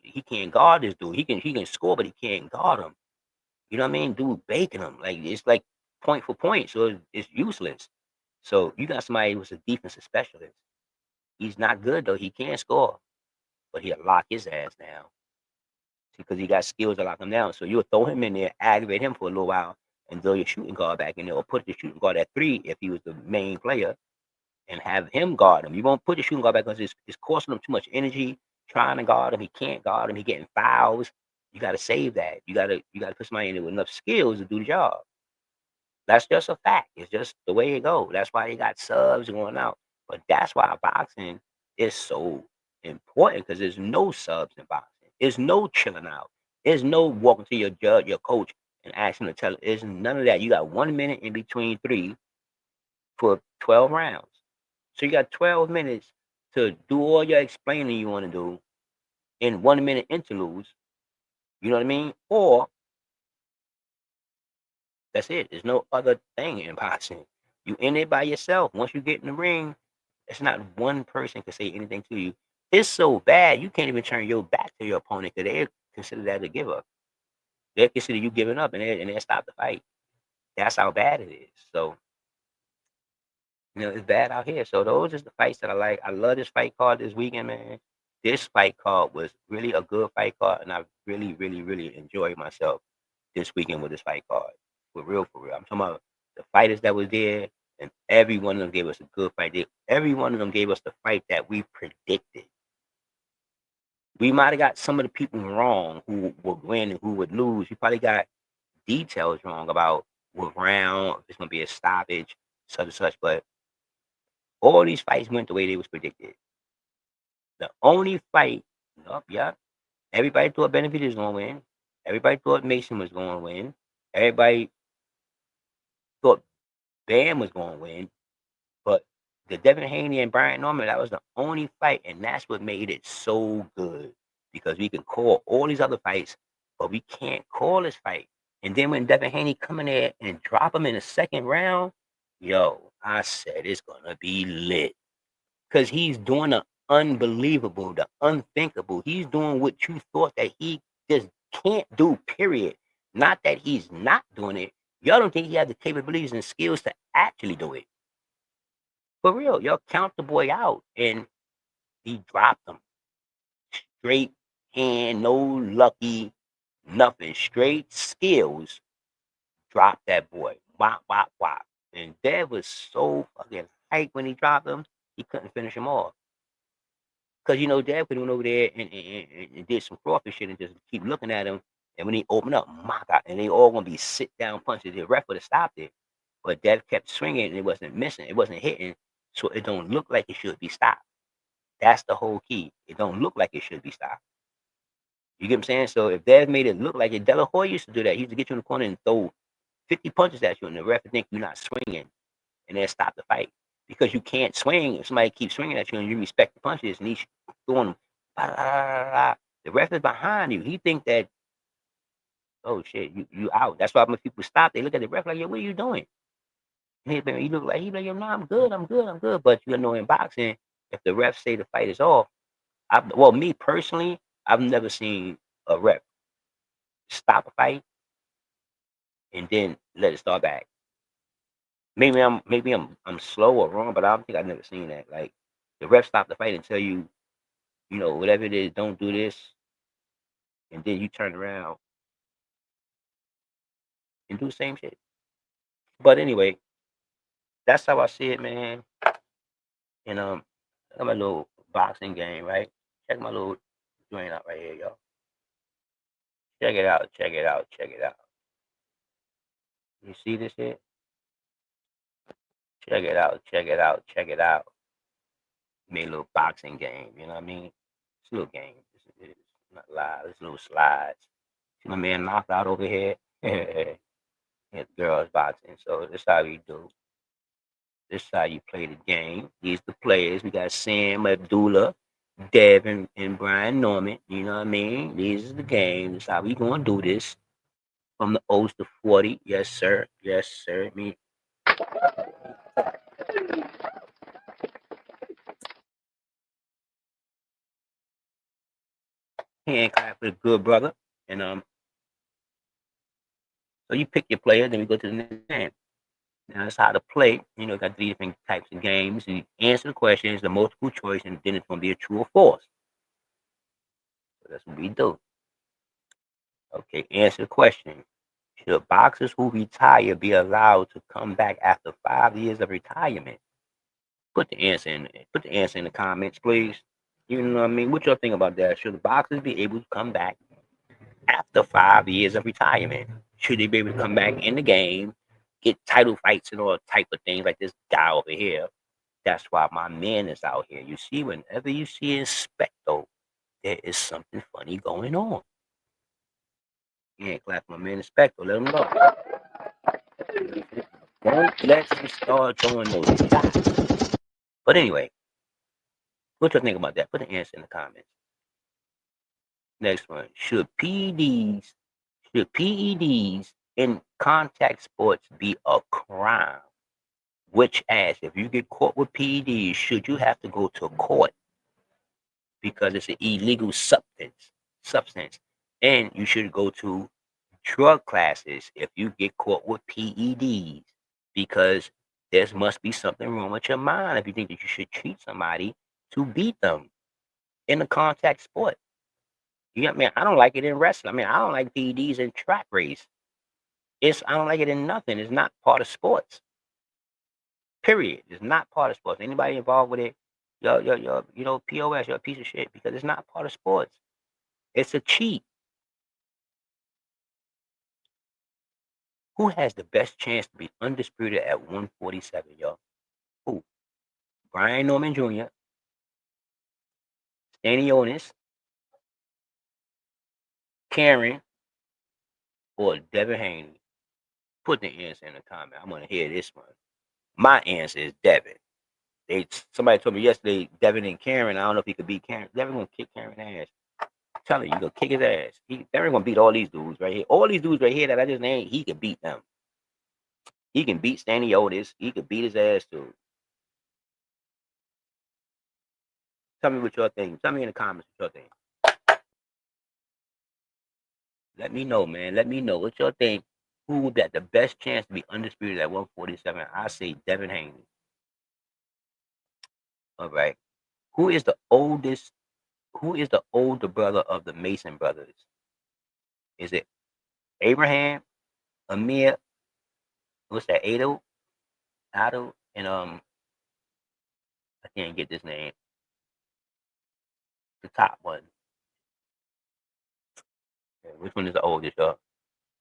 guard this dude. He can score, but he can't guard him. You know what I mean? Dude baking him. Like it's like point for point. So it's useless. So you got somebody who's a defensive specialist. He's not good though. He can't score, but he'll lock his ass down because he got skills to lock him down. So you'll throw him in there, aggravate him for a little while, and throw your shooting guard back in there, or put the shooting guard at 3 if he was the main player, and have him guard him. You won't put the shooting guard back because it's costing him too much energy trying to guard him. He can't guard him. He getting fouls. You got to save that. You got to put somebody in there with enough skills to do the job. That's just a fact. It's just the way it goes. That's why they got subs going out. But that's why boxing is so important because there's no subs in boxing. There's no chilling out. There's no walking to your judge, your coach, and asking to tell. There's none of that. You got 1 minute in between three for 12 rounds. So you got 12 minutes to do all your explaining you want to do in 1 minute interludes. You know what I mean? Or that's it. There's no other thing in boxing. You in it by yourself. Once you get in the ring, it's not one person can say anything to you. It's so bad you can't even turn your back to your opponent because they consider that a give up. They consider you giving up and they stop the fight. That's how bad it is. So it's bad out here. So those is the fights that I like. I love this fight card this weekend, man. This fight card was really a good fight card, and I really, really, really enjoyed myself this weekend with this fight card. For real, for real. I'm talking about the fighters that was there, and every one of them gave us a good fight. Every one of them gave us the fight that we predicted. We might have got some of the people wrong who would win and who would lose. We probably got details wrong about what round, if it's going to be a stoppage, such and such. But all these fights went the way they was predicted. The only fight, everybody thought Benavidez was going to win. Everybody thought Mason was going to win. Everybody thought Bam was going to win. But the Devin Haney and Brian Norman, that was the only fight, and that's what made it so good. Because we can call all these other fights, but we can't call this fight. And then when Devin Haney come in there and drop him in the second round, I said it's going to be lit. Because he's doing the unbelievable, the unthinkable. He's doing what you thought that he just can't do, period. Not that he's not doing it. Y'all don't think he has the capabilities and skills to actually do it. For real, y'all count the boy out, and he dropped him. Straight hand, no lucky, nothing. Straight skills, dropped that boy. Wop, wop, wop. And Dev was so fucking hyped when he dropped him, he couldn't finish him off. Because, Dev could went over there and did some crawfish shit and just keep looking at him. And when he opened up, my God, and they all going to be sit-down punches. The ref would have stopped it. But Dev kept swinging, and it wasn't missing. It wasn't hitting. So it don't look like it should be stopped. That's the whole key. It don't look like it should be stopped. You get what I'm saying? So if Dev made it look like it, De La Hoya used to do that. He used to get you in the corner and throw 50 punches at you, and the ref would think you're not swinging, and then stop the fight. Because you can't swing if somebody keeps swinging at you and you respect the punches, and he's throwing them. The ref is behind you. He think that, oh shit, you out. That's why when people stop, they look at the ref like, yo, what are you doing? And he look like, yo, no, I'm good. But in boxing, if the ref say the fight is off, me personally, I've never seen a ref stop a fight and then let it start back. Maybe I'm slow or wrong, but I don't think I've never seen that. Like the ref stop the fight and tell you, whatever it is, don't do this, and then you turn around and do the same shit. But anyway, that's how I see it, man. And I got my little boxing game, right? Check my little joint out right here, y'all. Check it out. You see this shit? Check it out. Made a little boxing game, you know what I mean? It's a little game. It's not live. It's little slides. See my man knocked out over here. It's girls boxing. So this how we do. This is how you play the game. These the players. We got Sam Abdullah, Devin, and Brian Norman. You know what I mean? These is the game. This is how we gonna do this. From the O's to 40. Yes, sir. Me. Hand clap for the good brother. And so you pick your player, then we go to the next game. Now that's how to play. Got 3 different types of games. And you answer the questions, the multiple choice, and then it's gonna be a true or false. So that's what we do. Okay, answer the question. Should boxers who retire be allowed to come back after 5 years of retirement? Put the answer in the comments, please. You know what I mean? What y'all think about that? Should the boxers be able to come back after 5 years of retirement? Should they be able to come back in the game get title fights and all type of things like this guy over here. That's why my man is out here. You see, whenever you see Inspecto, there is something funny going on. You ain't clap my man Inspecto, let him know. Don't let him start throwing those shots. But anyway, what you think about that? Put the answer in the comments. Next one. Should PEDs in contact sports be a crime? Which asks, if you get caught with PEDs, should you have to go to court because it's an illegal substance, and you should go to drug classes if you get caught with PEDs because there must be something wrong with your mind if you think that you should treat somebody to beat them in a contact sport. You know what I mean? I don't like it in wrestling. I mean, I don't like PEDs in track race. I don't like it in nothing. It's not part of sports. Period. It's not part of sports. Anybody involved with it, POS, you're a piece of shit because it's not part of sports. It's a cheat. Who has the best chance to be undisputed at 147, y'all? Who? Brian Norman Jr., Stanionis, Karen, or Devin Haney? Put the answer in the comment. I'm gonna hear this one. My answer is Devin. Somebody told me yesterday, Devin and Karen. I don't know if he could beat Karen. Devin gonna kick Karen's ass. I'm telling you, gonna kick his ass. Devin gonna beat all these dudes right here. All these dudes right here that I just named, he can beat them. He can beat Staniotis. He could beat his ass too. Tell me what y'all think. Tell me in the comments what y'all think. Let me know, man. Let me know what y'all think. Who got the best chance to be undisputed at 147? I say Devin Haney. All right. Who is the oldest? Who is the older brother of the Mason brothers? Is it Abraham, Amir? What's that? Ado, and I can't get this name. The top one. Which one is the oldest, y'all?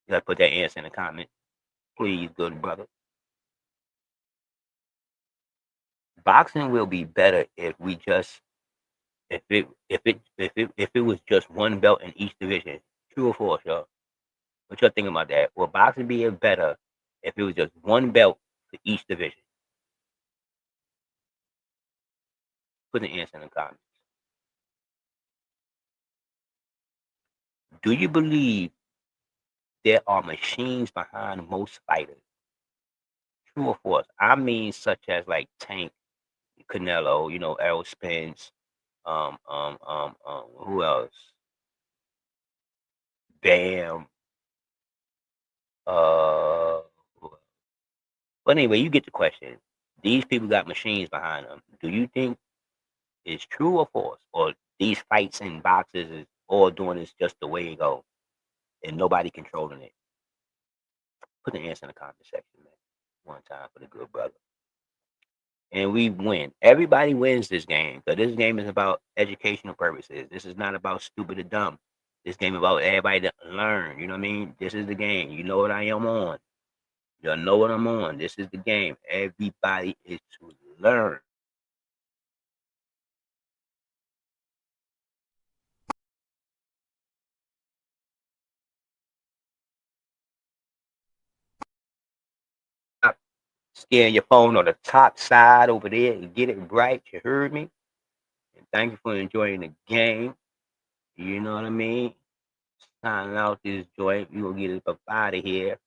You gotta put that answer in the comment, please, good brother. Boxing will be better if it was just one belt in each division. True or false, y'all? What y'all think about that? Will boxing be better if it was just one belt for each division? Put the answer in the comments. Do you believe there are machines behind most fighters? True or false? I mean, such as like Tank, Canelo, Errol Spence, who else? Bam. But anyway, you get the question. These people got machines behind them. Do you think it's true or false? Or these fights and boxes is all doing is just the way it go and nobody controlling it? Put the answer in the comment section, man. One time for the good brother. And we win. Everybody wins this game. Because this game is about educational purposes. This is not about stupid or dumb. This game about everybody to learn. You know what I mean? This is the game. You know what I am on. Y'all know what I'm on. This is the game. Everybody is to learn. Stop scaring your phone on the top side over there and get it bright. You heard me? And thank you for enjoying the game. You know what I mean? Signing out this joint. We gonna get it up out of here.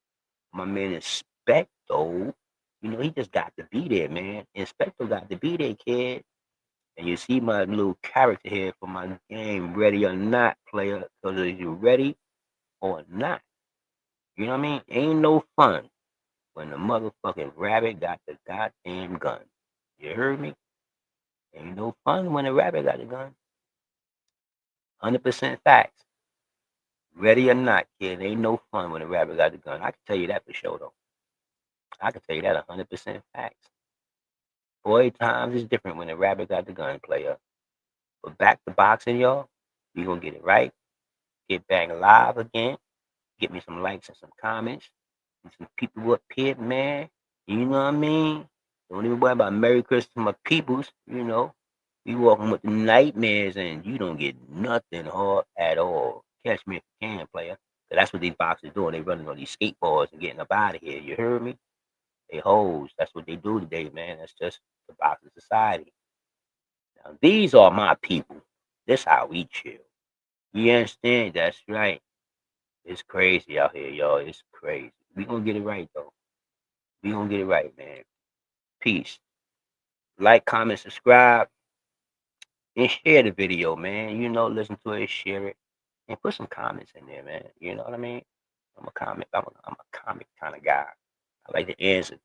My man Inspecto, he just got to be there, man. Inspecto got to be there, kid. And you see my little character here for my game, ready or not, player. Because are you ready or not? You know what I mean? Ain't no fun when the motherfucking rabbit got the goddamn gun. You heard me? Ain't no fun when the rabbit got the gun. 100% facts. Ready or not, kid, ain't no fun when the rabbit got the gun. I can tell you that for sure, though. I can tell you that 100% facts. Boy, times is different when the rabbit got the gun, player. But back to boxing, y'all. We gonna get it right. Get back live again. Get me some likes and some comments. Some people up here, man. You know what I mean? Don't even worry about Merry Christmas, my peoples. You know, we walking with the nightmares, and you don't get nothing hard at all. Catch me if you can, player. 'Cause that's what these boxers doing. They running on these skateboards and getting up out of here. You heard me? They hoes. That's what they do today, man. That's just the boxing society. Now, these are my people. This how we chill. You understand? That's right. It's crazy out here, y'all. It's crazy. We gonna get it right though. We gonna get it right, man. Peace. Like, comment, subscribe, and share the video, man. You know, listen to it, share it, and put some comments in there, man. You know what I mean? I'm a comic kind of guy. I like to answer,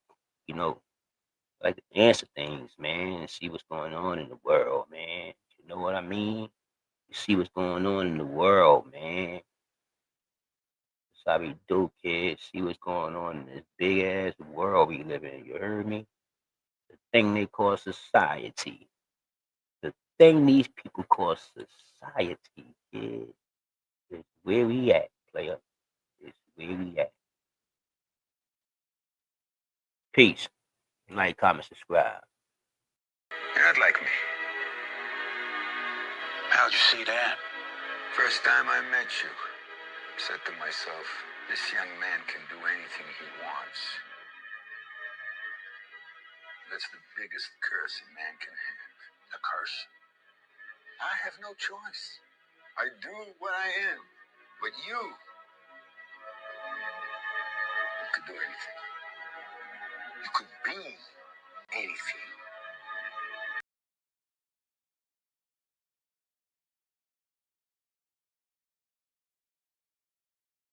you know, I like to answer things, man, and see what's going on in the world, man. You know what I mean? You see what's going on in the world, man. That's how we do, kids. See what's going on in this big ass world we live in. You heard me? The thing they call society. The thing these people call society, kid, is where we at, player. It's where we at. Peace. Like, comment, subscribe. You're not like me. How'd you see that? First time I met you, I said to myself, this young man can do anything he wants. That's the biggest curse a man can have. A curse? I have no choice. I do what I am. But you could do anything. You could be anything.